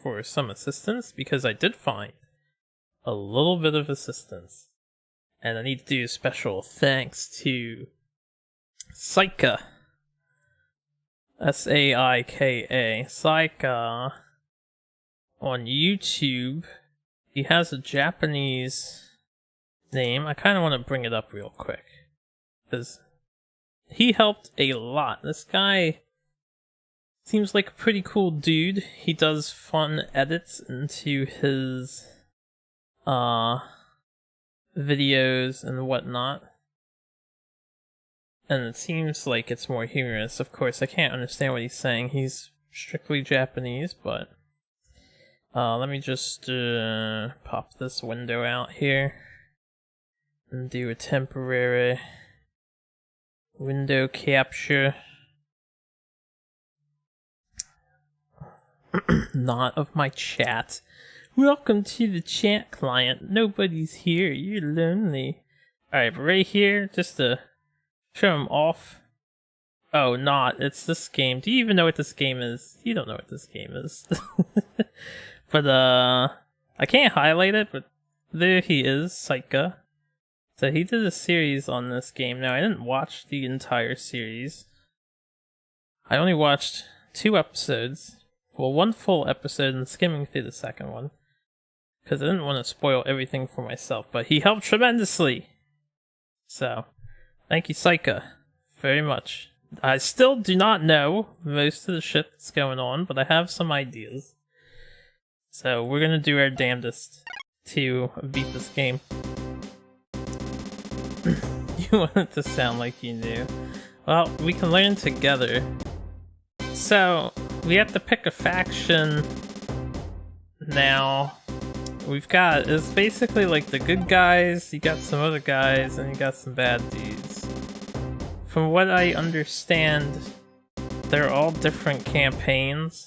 for some assistance, because I did find a little bit of assistance. And I need to do a special thanks to Saika. S-A-I-K-A. Saika on YouTube. He has a Japanese name. I kind of want to bring it up real quick, because he helped a lot. This guy seems like a pretty cool dude. He does fun edits into his videos and whatnot. And it seems like it's more humorous. Of course, I can't understand what he's saying. He's strictly Japanese, but let me just pop this window out here and do a temporary window capture. Not of my chat. Welcome to the chat client. Nobody's here. You're lonely. Alright, but right here, just to show him off. Oh, not. It's this game. Do you even know what this game is? You don't know what this game is. But, I can't highlight it, but there he is, Saika. So he did a series on this game. Now, I didn't watch the entire series. I only watched 2 episodes. Well, 1 full episode and skimming through the second one, because I didn't want to spoil everything for myself, but he helped tremendously. So, thank you, Saika, very much. I still do not know most of the shit that's going on, but I have some ideas. So, we're gonna do our damnedest to beat this game. You want it to sound like you knew. Well, we can learn together. So, we have to pick a faction now. We've got, it's basically like the good guys, you got some other guys, and you got some bad dudes. From what I understand, they're all different campaigns,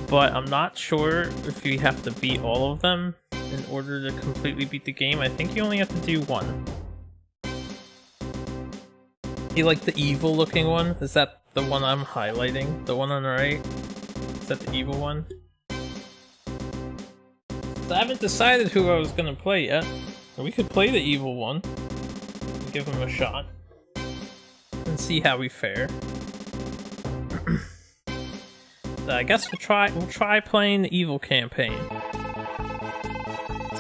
but I'm not sure if you have to beat all of them in order to completely beat the game. I think you only have to do 1. You like the evil looking one? Is that the one I'm highlighting? The one on the right? Is that the evil one? So I haven't decided who I was gonna play yet. We could play the evil one. Give him a shot. And see how we fare. So I guess we'll try playing the evil campaign.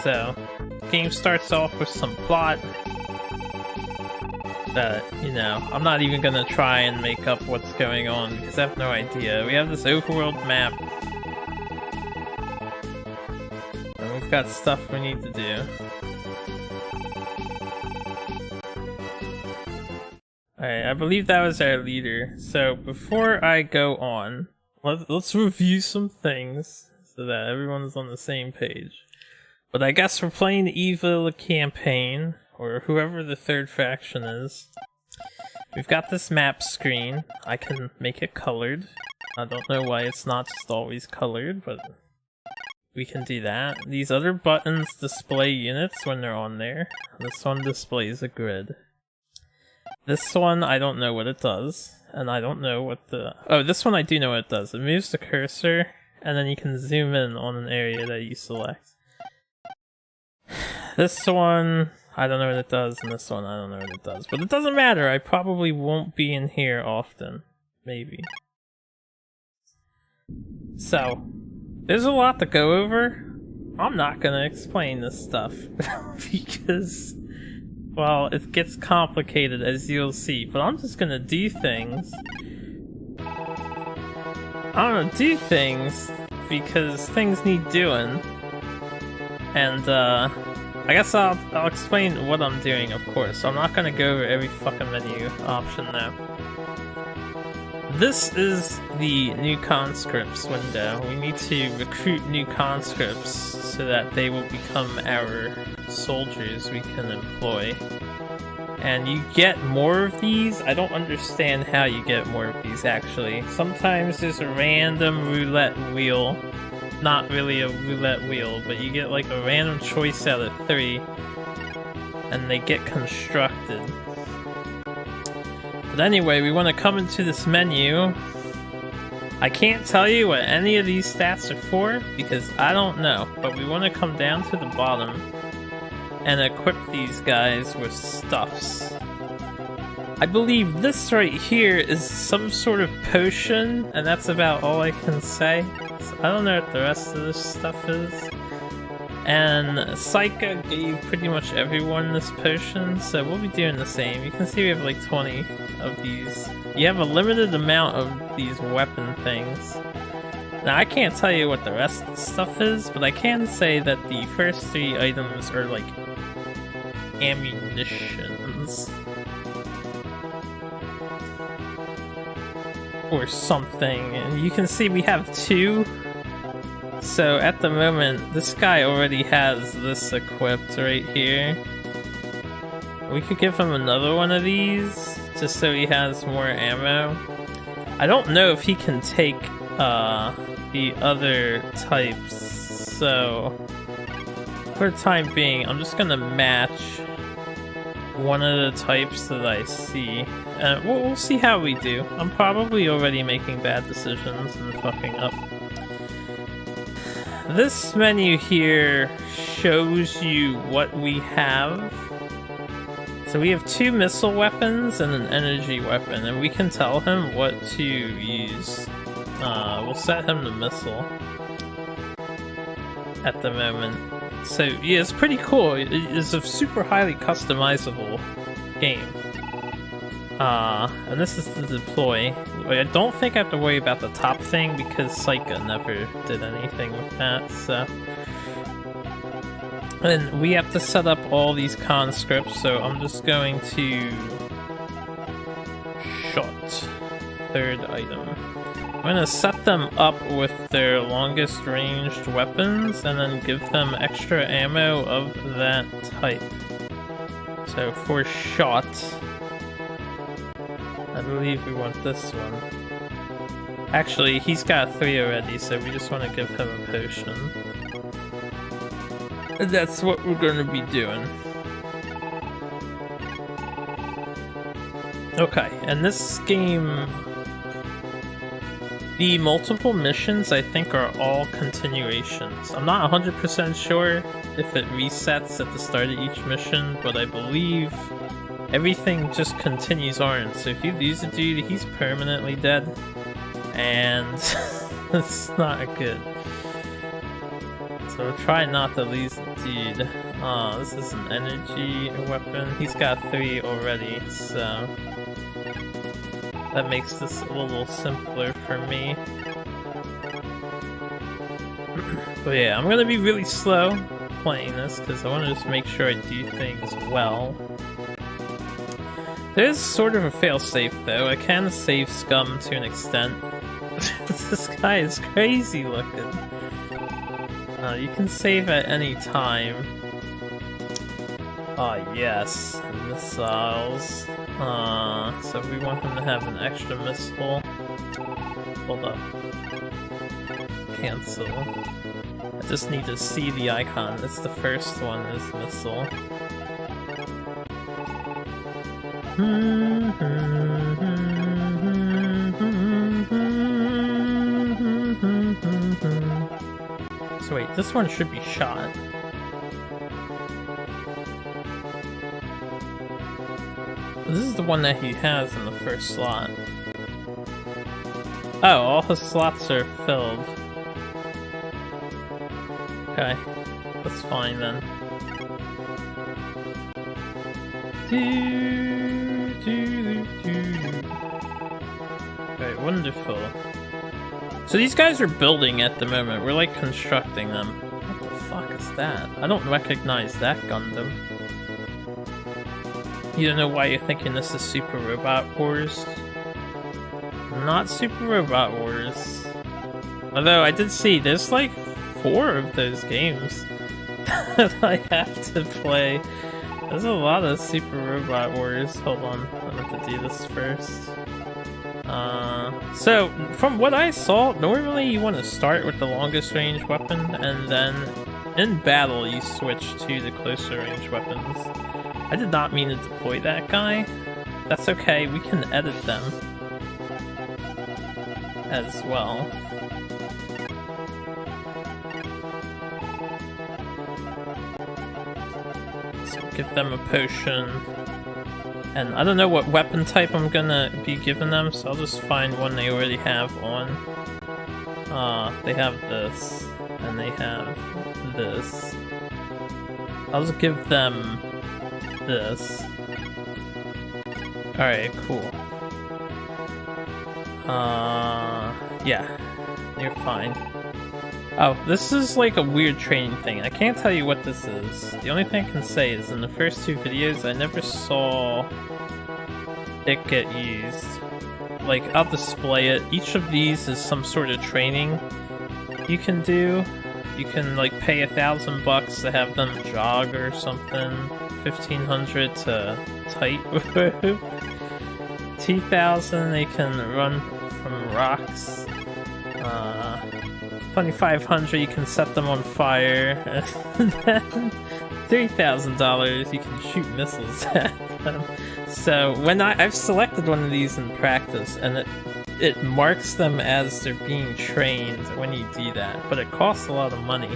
So, the game starts off with some plot. That, you know, I'm not even gonna try and make up what's going on because I have no idea. We have this overworld map. And we've got stuff we need to do. Alright, I believe that was our leader. So before I go on, let's review some things so that everyone's on the same page. But I guess we're playing the evil campaign, or whoever the third faction is. We've got this map screen. I can make it colored. I don't know why it's not just always colored, but we can do that. These other buttons display units when they're on there. This one displays a grid. This one, I don't know what it does. And I don't know what the... Oh, this one I do know what it does. It moves the cursor, and then you can zoom in on an area that you select. This one, I don't know what it does, and this one, I don't know what it does. But it doesn't matter, I probably won't be in here often. Maybe. So, there's a lot to go over. I'm not gonna explain this stuff, because, well, it gets complicated as you'll see, but I'm just gonna do things. I'm gonna do things because things need doing. And, I guess I'll explain what I'm doing, of course. So I'm not gonna go over every fucking menu option now. This is the new conscripts window. We need to recruit new conscripts so that they will become our soldiers we can employ. And you get more of these. I don't understand how you get more of these, actually. Sometimes there's a random roulette wheel. Not really a roulette wheel, but you get like a random choice out of 3, and they get constructed. But anyway, we want to come into this menu, I can't tell you what any of these stats are for because I don't know, but we want to come down to the bottom and equip these guys with stuffs. I believe this right here is some sort of potion, and that's about all I can say. So I don't know what the rest of this stuff is. And Psycho gave pretty much everyone this potion, so we'll be doing the same. You can see we have like 20 of these. You have a limited amount of these weapon things. Now I can't tell you what the rest of the stuff is, but I can say that the first 3 items are like ammunitions. Or something. And you can see we have 2. So at the moment, this guy already has this equipped right here. We could give him another one of these, just so he has more ammo. I don't know if he can take the other types, so for the time being, I'm just gonna match one of the types that I see. We'll see how we do. I'm probably already making bad decisions and fucking up. This menu here shows you what we have. So we have 2 missile weapons and an energy weapon, and we can tell him what to use. We'll set him to missile at the moment. So yeah, it's pretty cool. It is a super highly customizable game. And this is the deploy. I don't think I have to worry about the top thing because Psycho never did anything with that, so. And we have to set up all these conscripts, so I'm just going to shot. 3rd item. I'm gonna set them up with their longest ranged weapons and then give them extra ammo of that type. So for shot, I believe we want this one. Actually, he's got 3 already, so we just want to give him a potion. And that's what we're going to be doing. Okay, and this game, the multiple missions I think are all continuations. I'm not 100% sure if it resets at the start of each mission, but I believe everything just continues on. So if you lose a dude, he's permanently dead. And it's not good. So try not to lose the dude. Oh, this is an energy weapon. He's got 3 already, so that makes this a little simpler for me. But yeah, I'm gonna be really slow playing this because I want to just make sure I do things well. There's sort of a failsafe though. I can save scum to an extent. This guy is crazy looking. You can save at any time. Yes, missiles. So we want him to have an extra missile. Hold up. Cancel. I just need to see the icon. It's the first one, is missile. So wait, this one should be shot. This is the one that he has in the first slot. Oh, all his slots are filled. Okay, that's fine then. Okay, wonderful. So these guys are building at the moment. We're like constructing them. What the fuck is that? I don't recognize that Gundam. You don't know why you're thinking this is Super Robot Wars? Not Super Robot Wars. Although I did see there's like 4 of those games that I have to play. There's a lot of Super Robot Wars. Hold on, I have to do this first. So, from what I saw, normally you want to start with the longest range weapon, and then in battle you switch to the closer range weapons. I did not mean to deploy that guy. That's okay, we can edit them. as well. So give them a potion. And I don't know what weapon type I'm gonna be giving them, so I'll just find one they already have on. They have this, and they have this. I'll just give them this. Alright, cool. Yeah, you're fine. Oh, this is like a weird training thing. I can't tell you what this is. The only thing I can say is in the first two videos, I never saw it get used. Like, I'll display it. Each of these is some sort of training you can do. You can, like, pay $1,000 to have them jog or something. 1,500 to tight rope. 2,000 they can run from rocks. 2,500 you can set them on fire. And then $3,000 you can shoot missiles at them. So when I've selected one of these in practice, and it marks them as they're being trained when you do that, but it costs a lot of money.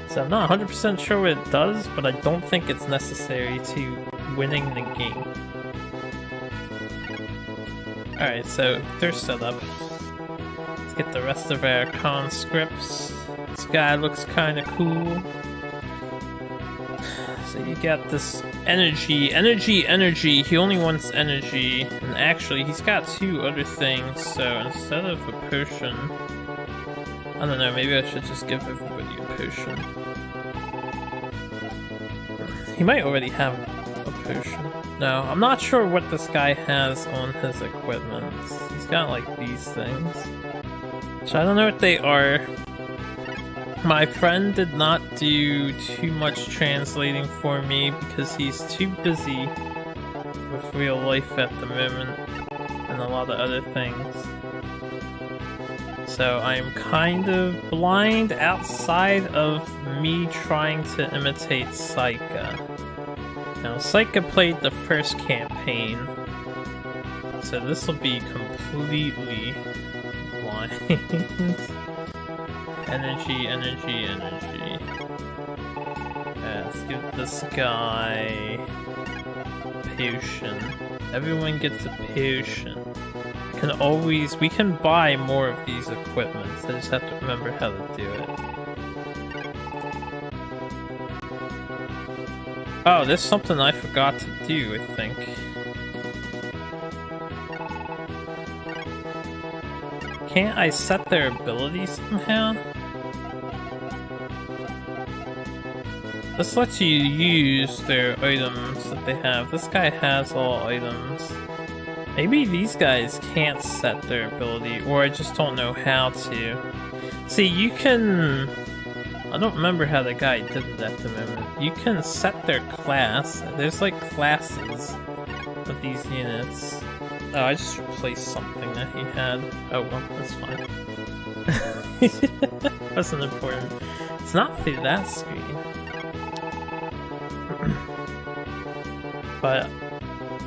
So I'm not 100% sure what it does, but I don't think it's necessary to winning the game. Alright, so they're set up. Let's get the rest of our conscripts. This guy looks kinda cool. So you got this energy, he only wants energy, and actually he's got two other things, so instead of a potion, I don't know, maybe I should just give everybody a potion. He might already have a potion. No, I'm not sure what this guy has on his equipment. He's got like these things, so I don't know what they are. My friend did not do too much translating for me because he's too busy with real life at the moment and a lot of other things. So I'm kind of blind outside of me trying to imitate Saika. Now Saika played the first campaign, so this will be completely blind. Energy. Let's give this guy potion. Everyone gets a potion. We can buy more of these equipments. I just have to remember how to do it. Oh, there's something I forgot to do, I think. Can't I set their abilities somehow? This lets you use their items that they have. This guy has all items. Maybe these guys can't set their ability, or I just don't know how to. See, you can... I don't remember how the guy did it at the moment. You can set their class. There's like classes of these units. Oh, I just replaced something that he had. Oh well, that's fine. Wasn't important. It's not through that screen. But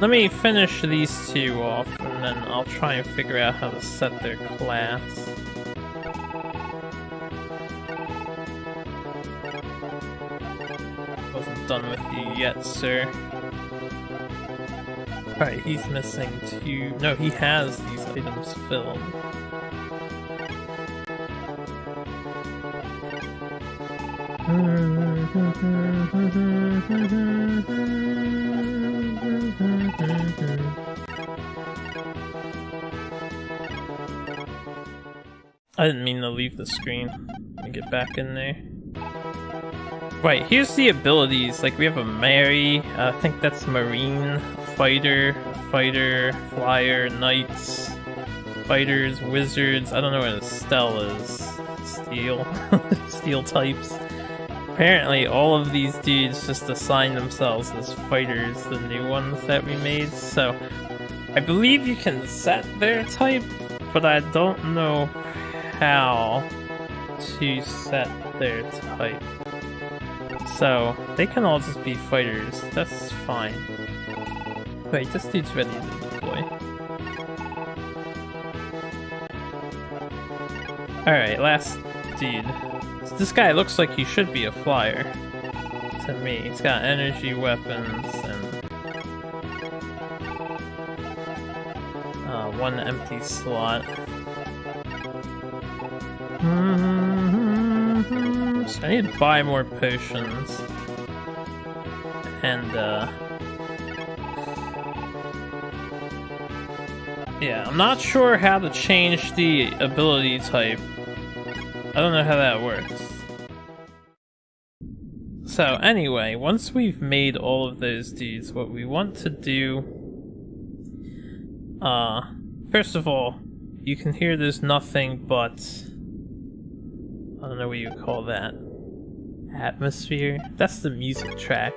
let me finish these two off, and then I'll try and figure out how to set their class. Wasn't done with you yet, sir. Right, he's missing two. No, he has these items filled. I didn't mean to leave the screen. Let me get back in there. Right, here's the abilities. Like, we have a Mary, I think that's Marine, Fighter, Flyer, Knights, Fighters, Wizards. I don't know what a Stell is. Steel. Steel types. Apparently, all of these dudes just assign themselves as fighters, the new ones that we made. So, I believe you can set their type, but I don't know how to set their type. So, they can all just be fighters, that's fine. Wait, this dude's ready to deploy. Alright, last dude. This guy looks like he should be a flyer. To me. He's got energy weapons and one empty slot. So I need to buy more potions. And yeah, I'm not sure how to change the ability type. I don't know how that works. So anyway, once we've made all of those dudes, what we want to do... first of all, you can hear there's nothing but... I don't know what you call that. Atmosphere? That's the music track.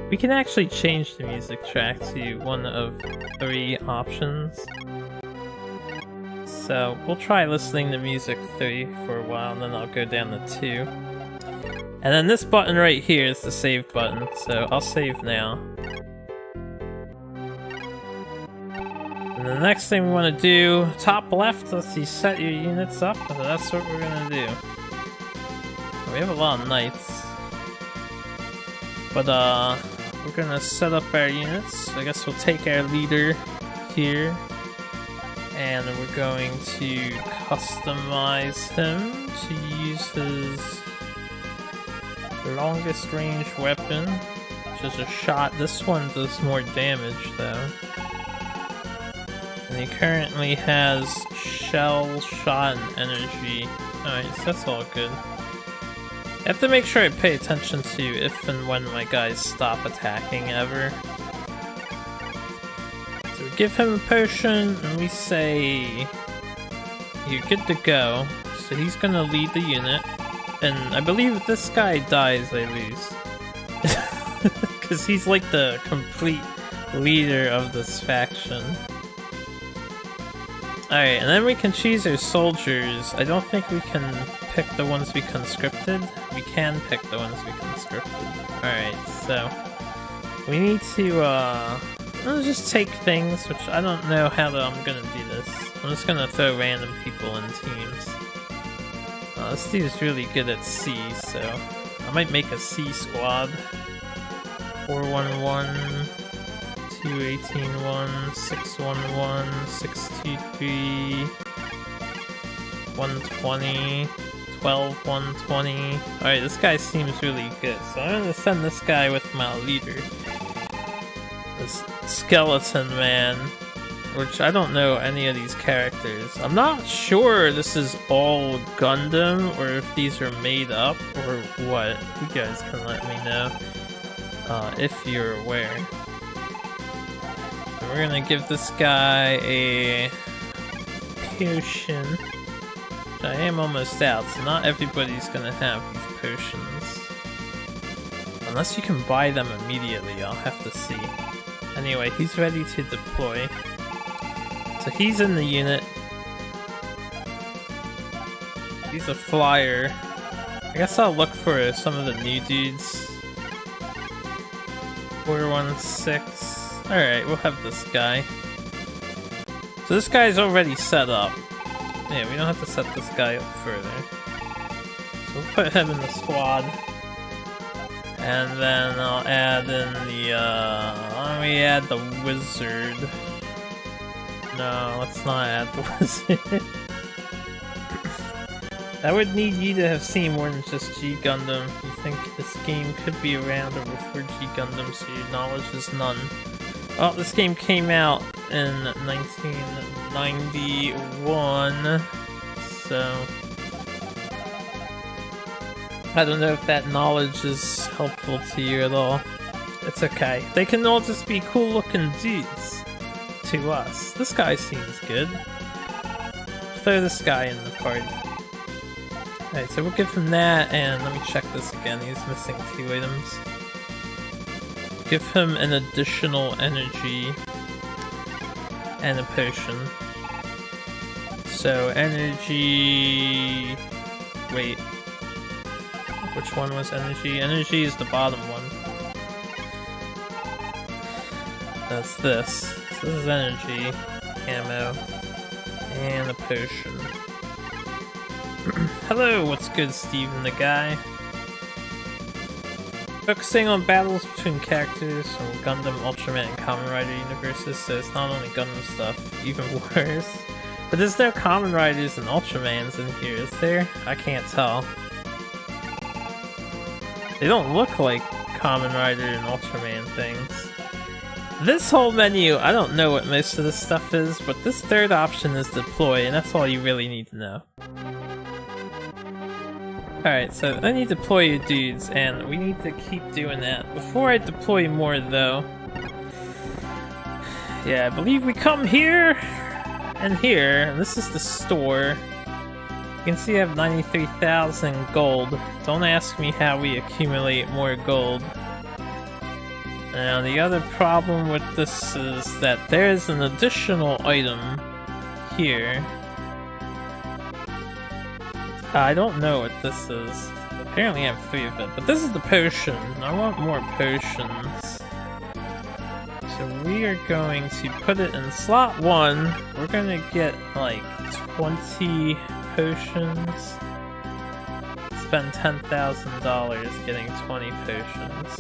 We can actually change the music track to one of 3 options. So we'll try listening to music 3 for a while, and then I'll go down to 2. And then this button right here is the save button, so I'll save now. And the next thing we want to do, top left, let's see, set your units up, and that's what we're gonna do. We have a lot of knights. But we're gonna set up our units. I guess we'll take our leader here. And we're going to customize him to use his longest range weapon, which is a shot. This one does more damage though. And he currently has shell, shot, and energy. Alright, so that's all good. I have to make sure I pay attention to if and when my guys stop attacking ever. So we give him a potion and we say, you're good to go. So he's gonna lead the unit. And I believe if this guy dies, I lose. Because he's like the complete leader of this faction. Alright, and then we can choose our soldiers. I don't think we can pick the ones we conscripted. We can pick the ones we conscripted. Alright, so we need to let's just take things, which I don't know how I'm gonna do this. I'm just gonna throw random people in teams. This dude's really good at C, so I might make a C squad. 411, 218-1, 611, 623, 120, 12, 120. Alright, this guy seems really good, so I'm gonna send this guy with my leader. This skeleton man, which I don't know any of these characters. I'm not sure this is all Gundam, or if these are made up, or what. You guys can let me know, if you're aware. We're gonna give this guy a potion. I am almost out, so not everybody's gonna have these potions. Unless you can buy them immediately, I'll have to see. Anyway, he's ready to deploy. So he's in the unit. He's a flyer. I guess I'll look for some of the new dudes. 416. Alright, we'll have this guy. So this guy's already set up. Yeah, we don't have to set this guy up further. So we'll put him in the squad. And then I'll add in the, why don't we add the wizard? No, let's not add the wizard. I would need you to have seen more than just G Gundam. You think this game could be around or before G Gundam, so your knowledge is none. Well, this game came out in 1991, so I don't know if that knowledge is helpful to you at all. It's okay. They can all just be cool looking dudes to us. This guy seems good. Throw this guy in the party. Alright, so we'll give him that, and let me check this again. He's missing 2 items. Give him an additional energy and a potion. So energy... Wait. Which one was energy? Energy is the bottom one. That's this. So this is energy, ammo, and a potion. Hello, what's good, Steven the guy? Focusing on battles between characters from Gundam, Ultraman, and Kamen Rider universes, so it's not only Gundam stuff, even worse. But there's no Kamen Riders and Ultramans in here, is there? I can't tell. They don't look like Kamen Rider and Ultraman things. This whole menu, I don't know what most of this stuff is, but this third option is deploy, and that's all you really need to know. Alright, so I need to deploy your dudes, and we need to keep doing that. Before I deploy more, though... Yeah, I believe we come here, and this is the store. You can see I have 93,000 gold. Don't ask me how we accumulate more gold. Now, the other problem with this is that there's an additional item here. I don't know what this is. Apparently I have 3 of it, but this is the potion. I want more potions. So we are going to put it in slot 1. We're gonna get like 20 potions. Spend $10,000 getting 20 potions.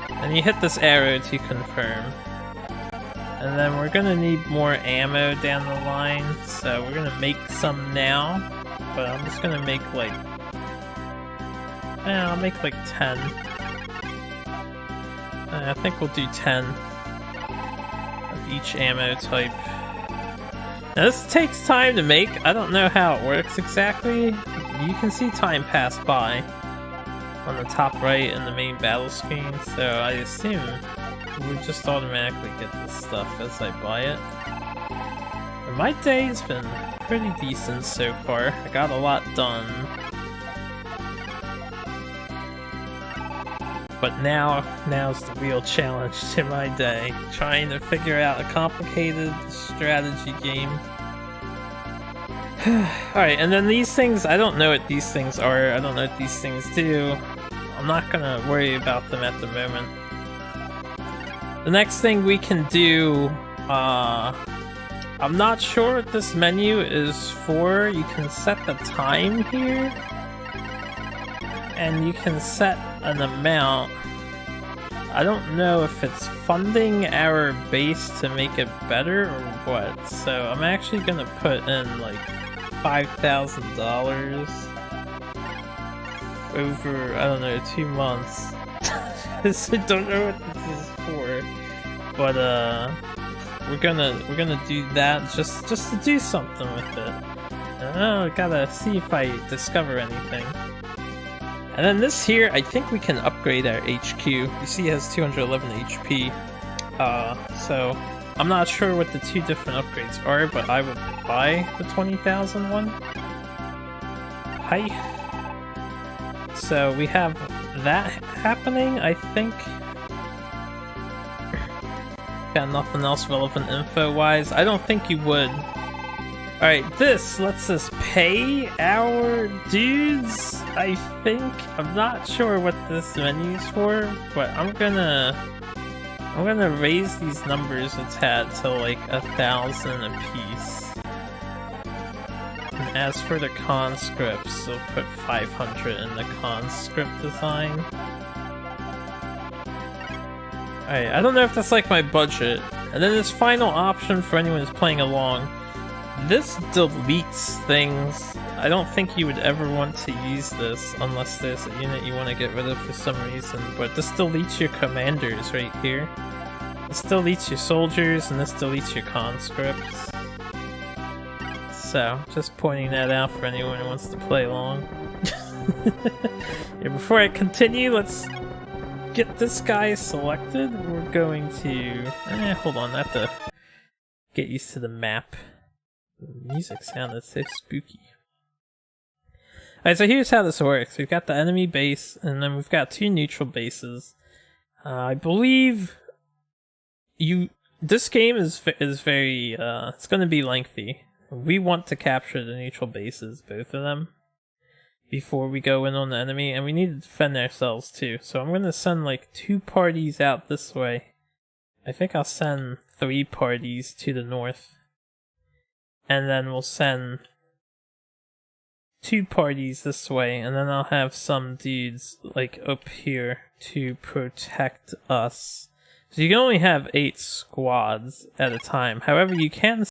And you hit this arrow to confirm. And then we're gonna need more ammo down the line, so we're gonna make some now. But I'm just gonna make like... I'll make like 10. I think we'll do 10 of each ammo type. Now this takes time to make. I don't know how it works exactly. You can see time pass by on the top right in the main battle screen, so I assume we'll just automatically get this stuff as I buy it. And my day's been pretty decent so far. I got a lot done. But now's the real challenge to my day. Trying to figure out a complicated strategy game. Alright, and then these things, I don't know what these things are. I don't know what these things do. I'm not gonna worry about them at the moment. The next thing we can do, I'm not sure what this menu is for. You can set the time here, and you can set an amount. I don't know if it's funding our base to make it better or what, so I'm actually gonna put in like $5,000 over, I don't know, 2 months. I don't know what this is for, but we're gonna do that just to do something with it. I gotta see if I discover anything. And then this here, I think we can upgrade our HQ. You see it has 211 HP. So I'm not sure what the 2 different upgrades are, but I would buy the 20,000 one. Hi. So we have that happening, I think. Got nothing else relevant info-wise. I don't think you would. Alright, this lets us pay our dudes, I think. I'm not sure what this menu's for, but I'm gonna raise these numbers a tad to like 1,000 apiece. And as for the conscripts, we'll put 500 in the conscript design. Alright, I don't know if that's like my budget. And then this final option for anyone who's playing along. This deletes things. I don't think you would ever want to use this unless there's a unit you want to get rid of for some reason, but this deletes your commanders right here. This deletes your soldiers, and this deletes your conscripts. So, just pointing that out for anyone who wants to play along. Yeah, before I continue, let's get this guy selected. We're going to... hold on, I have to get used to the map. The music sounded so spooky. Alright, so here's how this works. We've got the enemy base, and then we've got 2 neutral bases. I believe this game is very it's going to be lengthy. We want to capture the neutral bases, both of them, before we go in on the enemy, and we need to defend ourselves too. So I'm going to send like 2 parties out this way. I think I'll send 3 parties to the north. And then we'll send 2 parties this way, and then I'll have some dudes like up here to protect us. So you can only have 8 squads at a time. However, you can